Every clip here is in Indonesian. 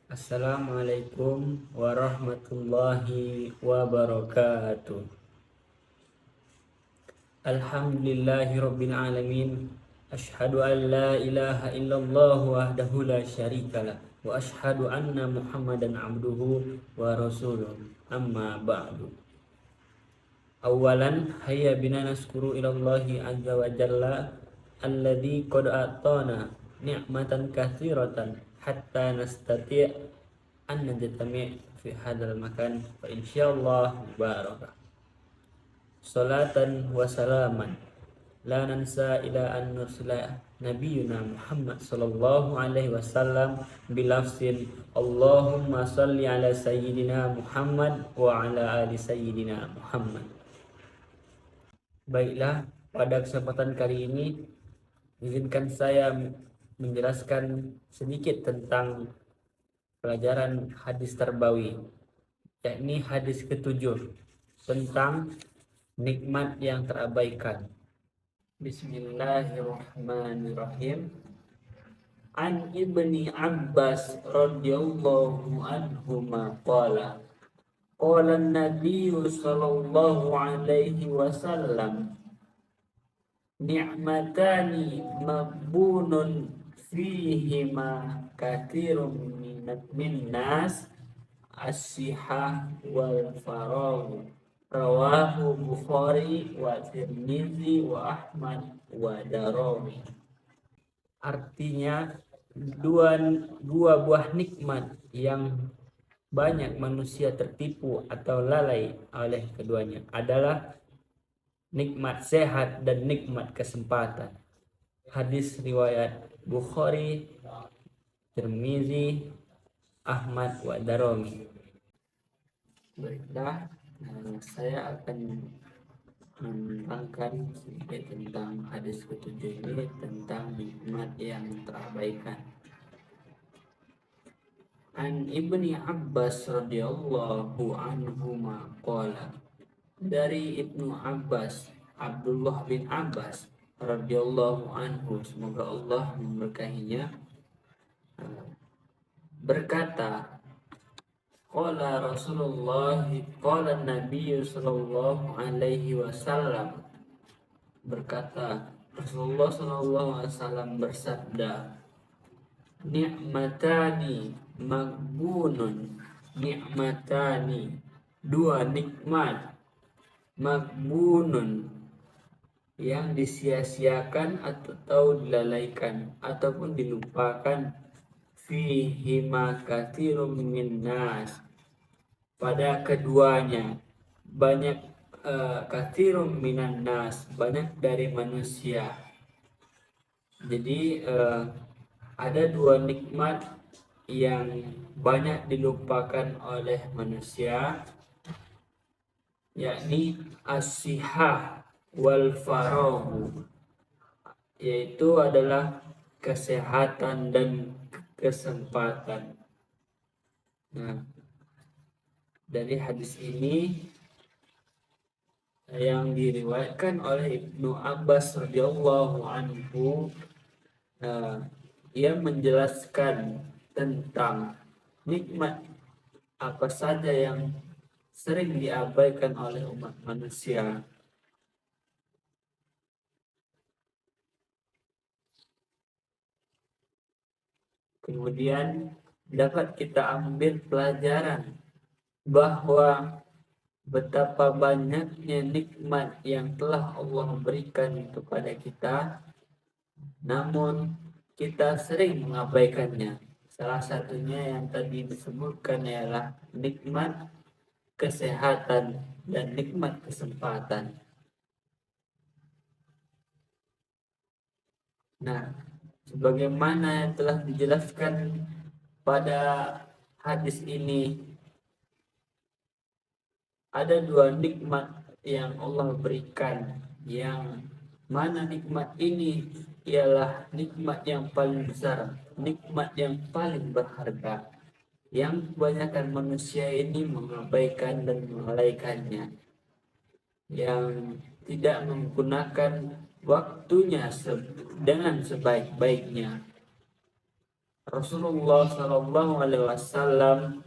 Assalamualaikum warahmatullahi wabarakatuh. Alhamdulillahi rabbil alamin. Asyhadu an la ilaha illallah wahdahu la syarikalah wa asyhadu anna Muhammadan abduhu wa rasuluh. Amma ba'du. Awalan hayya bina naskuru ilallahi azza wa jalla alladzi qad atana ni'matan katsiratan hatta nastati' an najtami' fi hadzal makan fa insyaallah mubarakah. Salatan wa salaman la nansa ila an nursila nabiyuna Muhammad sallallahu alaihi wasallam bilafsin Allahumma salli ala sayyidina Muhammad wa ala ali sayyidina Muhammad. Baiklah, pada kesempatan kali ini izinkan saya menjelaskan sedikit tentang pelajaran hadis tarbawi, yakni hadis ketujuh tentang nikmat yang terabaikan. Bismillahirrahmanirrahim. An Ibni Abbas radhiyallahu anhuma qala qala an-nabiy sallallahu alaihi wasallam ni'matani maghbunun fihima katsirun min nas as-sihah wal faragh. Rawahu Bukhari wa Tirmizi wa Ahmad wa Darimi. Artinya dua buah nikmat yang banyak manusia tertipu atau lalai oleh keduanya adalah nikmat sehat dan nikmat kesempatan. Hadis riwayat Bukhari, Tirmizi, Ahmad wa Darimi. Baiklah, saya akan menerangkan sedikit tentang hadis ketujuh ini, tentang nikmat yang terabaikan. An Ibni Abbas radhiyallahu anhuma qala, dari Ibnu Abbas, Abdullah bin Abbas radhiyallahu anhu, semoga Allah memberkahinya, berkata, qala Rasulullah, qala Nabi sallallahu alaihi wasallam, berkata Rasulullah sallallahu alaihi wasallam bersabda, ni'matani maghbunun, ni'matani, dua nikmat, maghbunun, yang disia-siakan atau dilalaikan ataupun dilupakan, fihima katsirun min nas, pada keduanya banyak, katsirun minan nas, banyak dari manusia. Jadi ada dua nikmat yang banyak dilupakan oleh manusia, yakni as-sihah wal faragh, yaitu adalah kesehatan dan kesempatan. Nah, dari hadis ini yang diriwayatkan oleh Ibnu Abbas radhiyallahu anhu, ia menjelaskan tentang nikmat apa saja yang sering diabaikan oleh umat manusia. Kemudian dapat kita ambil pelajaran bahwa betapa banyaknya nikmat yang telah Allah berikan kepada kita, namun kita sering mengabaikannya. Salah satunya yang tadi disebutkan ialah nikmat kesehatan dan nikmat kesempatan. Nah, sebagaimana yang telah dijelaskan pada hadis ini, ada dua nikmat yang Allah berikan, yang mana nikmat ini ialah nikmat yang paling besar, nikmat yang paling berharga, yang kebanyakan manusia ini mengabaikan dan melalaikannya, yang tidak menggunakan waktunya dengan sebaik-baiknya. Rasulullah Shallallahu Alaihi Wasallam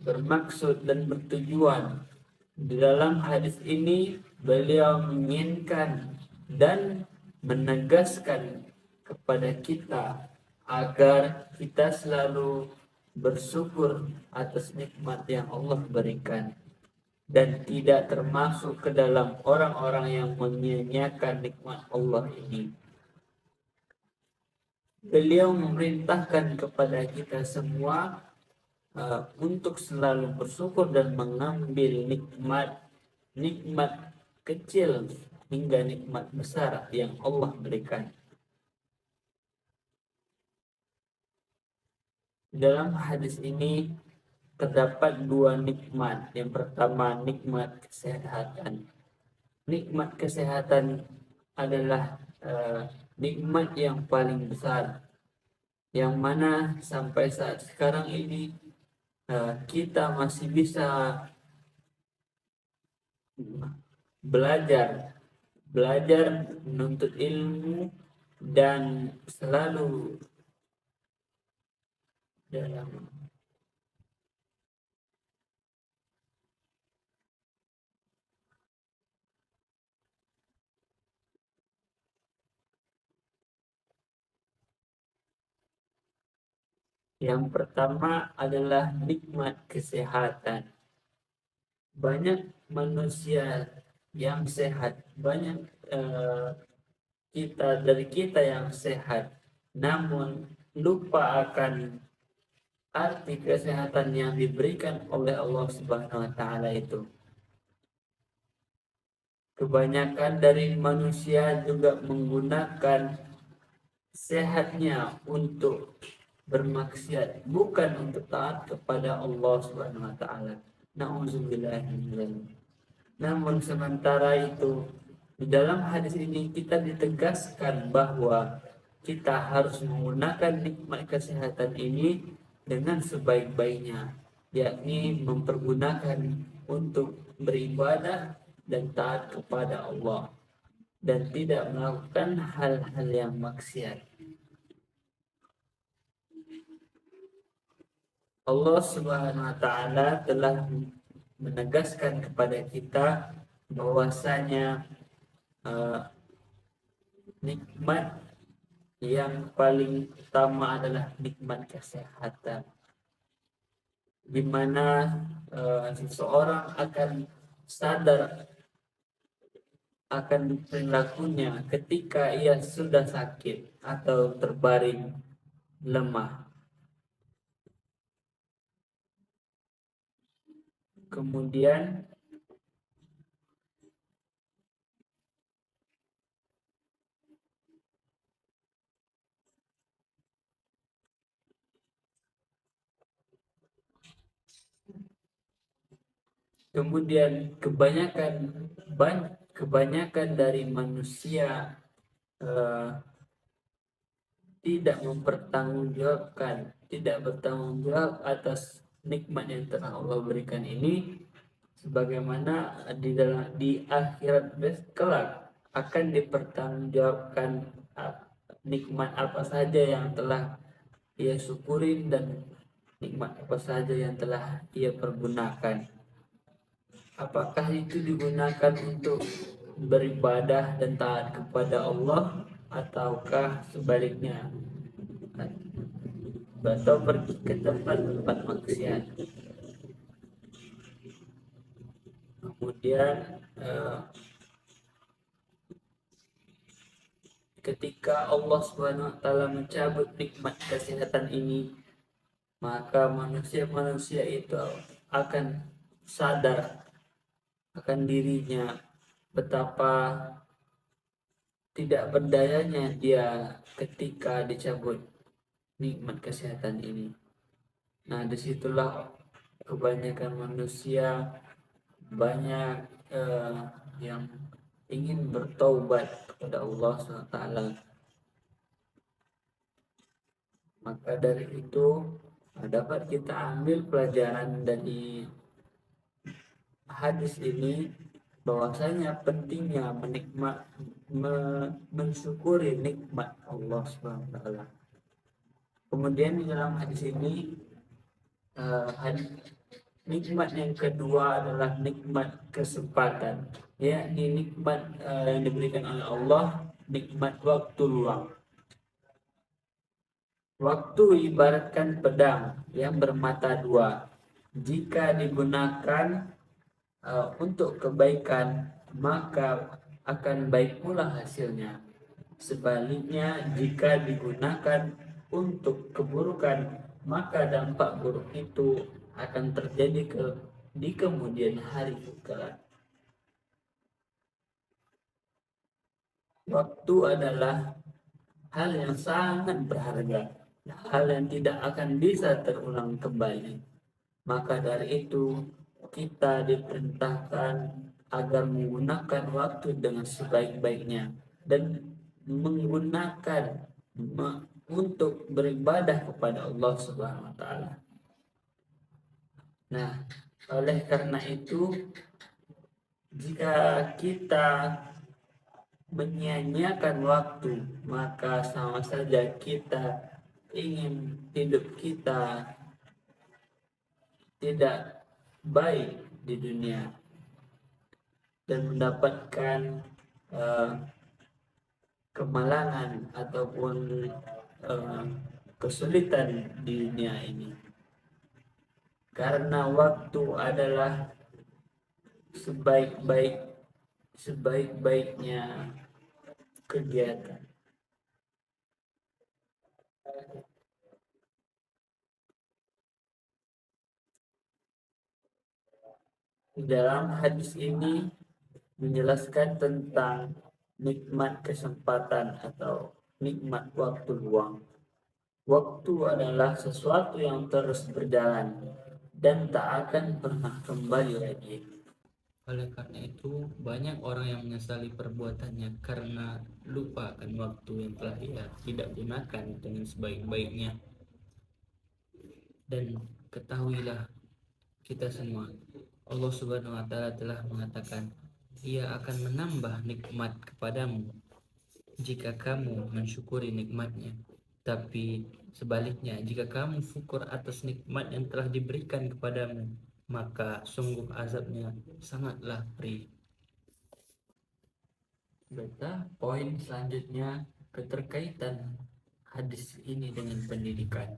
bermaksud dan bertujuan di dalam hadis ini, beliau menginginkan dan menegaskan kepada kita agar kita selalu bersyukur atas nikmat yang Allah berikan dan tidak termasuk ke dalam orang-orang yang menyia-nyiakan nikmat Allah ini. Beliau memerintahkan kepada kita semua untuk selalu bersyukur dan mengambil nikmat kecil hingga nikmat besar yang Allah berikan. Dalam hadis ini terdapat dua nikmat. Yang pertama, nikmat kesehatan. Nikmat kesehatan adalah nikmat yang paling besar, yang mana sampai saat sekarang ini kita masih bisa belajar menuntut ilmu dan selalu dalam yang pertama adalah nikmat kesehatan. Banyak manusia yang sehat, banyak kita yang sehat, namun lupa akan arti kesehatan yang diberikan oleh Allah Subhanahu wa taala itu. Kebanyakan dari manusia juga menggunakan sehatnya untuk bermaksiat, bukan untuk taat kepada Allah Subhanahu wa taala. Nauzubillah. Namun sementara itu, di dalam hadis ini kita ditegaskan bahwa kita harus menggunakan nikmat kesehatan ini dengan sebaik-baiknya, yakni mempergunakan untuk beribadah dan taat kepada Allah dan tidak melakukan hal-hal yang maksiat. Allah Subhanahu wa taala telah menegaskan kepada kita bahwasanya nikmat yang paling utama adalah nikmat kesehatan, di mana seseorang akan sadar akan perilakunya ketika ia sudah sakit atau terbaring lemah. Kemudian kebanyakan dari manusia tidak bertanggung jawab atas nikmat yang telah Allah berikan ini, sebagaimana di akhirat kelak akan dipertanggungjawabkan nikmat apa saja yang telah ia syukurin dan nikmat apa saja yang telah ia pergunakan. Apakah itu digunakan untuk beribadah dan taat kepada Allah, ataukah sebaliknya, atau pergi ke tempat-tempat maksiat. Kemudian ketika Allah Subhanahu wa taala mencabut nikmat kesehatan ini, maka manusia itu akan sadar akan dirinya betapa tidak berdayanya dia ketika dicabut nikmat kesehatan ini. Nah, disitulah kebanyakan manusia banyak yang ingin bertaubat kepada Allah SWT. Maka dari itu dapat kita ambil pelajaran dari hadis ini bahwasanya pentingnya mensyukuri nikmat Allah SWT. Kemudian di dalam hadis ini nikmat yang kedua adalah nikmat kesempatan, yakni nikmat yang diberikan oleh Allah, nikmat waktu luang. Waktu ibaratkan pedang yang bermata dua. Jika digunakan untuk kebaikan, maka akan baik pula hasilnya. Sebaliknya, jika digunakan untuk keburukan, maka dampak buruk itu akan terjadi di kemudian hari kelak. Waktu adalah hal yang sangat berharga, hal yang tidak akan bisa terulang kembali. Maka dari itu, kita diperintahkan agar menggunakan waktu dengan sebaik-baiknya dan menggunakan untuk beribadah kepada Allah Subhanahu wa taala. Nah, oleh karena itu, jika kita menyia-nyiakan waktu, maka sama saja kita ingin hidup kita tidak baik di dunia dan mendapatkan uh, kemalangan ataupun uh, kesulitan di dunia ini, karena waktu adalah sebaik-baiknya kegiatan. Dalam hadis ini menjelaskan tentang nikmat kesempatan atau nikmat waktu luang. Waktu adalah sesuatu yang terus berjalan dan tak akan pernah kembali lagi. Oleh karena itu, banyak orang yang menyesali perbuatannya karena lupa akan waktu yang telah ia tidak gunakan dengan sebaik-baiknya. Dan ketahuilah kita semua, Allah Subhanahu wa taala telah mengatakan, Ia akan menambah nikmat kepadamu jika kamu mensyukuri nikmatnya. Tapi sebaliknya, jika kamu syukur atas nikmat yang telah diberikan kepadamu, maka sungguh azabnya sangatlah perih. Beta, poin selanjutnya keterkaitan hadis ini dengan pendidikan.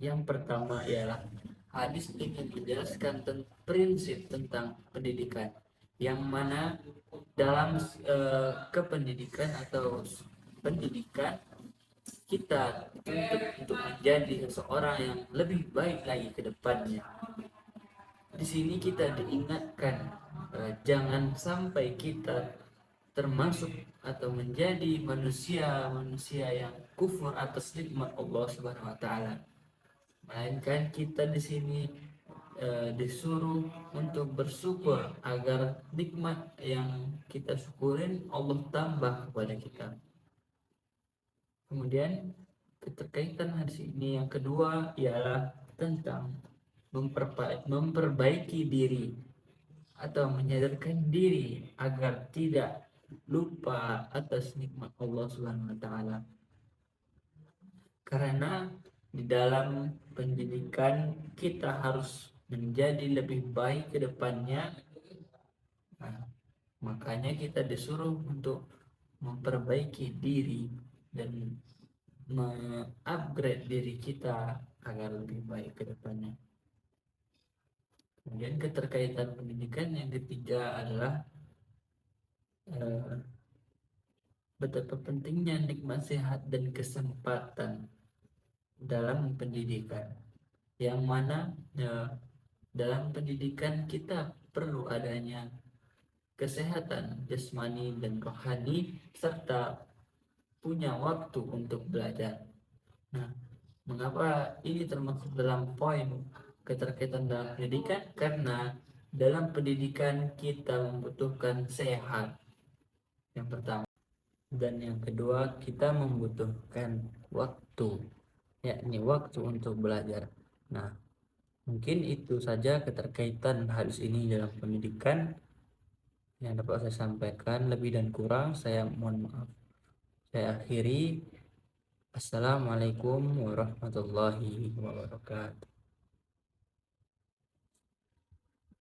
Yang pertama ialah hadis ingin menjelaskan prinsip tentang pendidikan, yang mana dalam kependidikan atau pendidikan kita tuntut untuk menjadi seseorang yang lebih baik lagi ke depannya. Di sini kita diingatkan jangan sampai kita termasuk atau menjadi manusia yang kufur atas nikmat Allah Subhanahu wa taala. Melainkan kita di sini disuruh untuk bersyukur agar nikmat yang kita syukurin Allah tambah kepada kita. Kemudian keterkaitan hadis ini yang kedua ialah tentang memperbaiki diri atau menyadarkan diri agar tidak lupa atas nikmat Allah Subhanahu wa taala. Karena di dalam pendidikan kita harus menjadi lebih baik ke depannya. Nah, makanya kita disuruh untuk memperbaiki diri dan mengupgrade diri kita agar lebih baik ke depannya. Kemudian keterkaitan pendidikan yang ketiga adalah betapa pentingnya nikmat sehat dan kesempatan dalam pendidikan, yang mana dalam pendidikan kita perlu adanya kesehatan jasmani dan rohani serta punya waktu untuk belajar. Nah, mengapa ini termasuk dalam poin keterkaitan dalam pendidikan? Karena dalam pendidikan kita membutuhkan sehat, yang pertama, dan yang kedua kita membutuhkan waktu, yakni waktu untuk belajar. Nah, mungkin itu saja keterkaitan hadis ini dalam pendidikan yang dapat saya sampaikan. Lebih dan kurang saya mohon maaf. Saya akhiri. Assalamualaikum warahmatullahi wabarakatuh.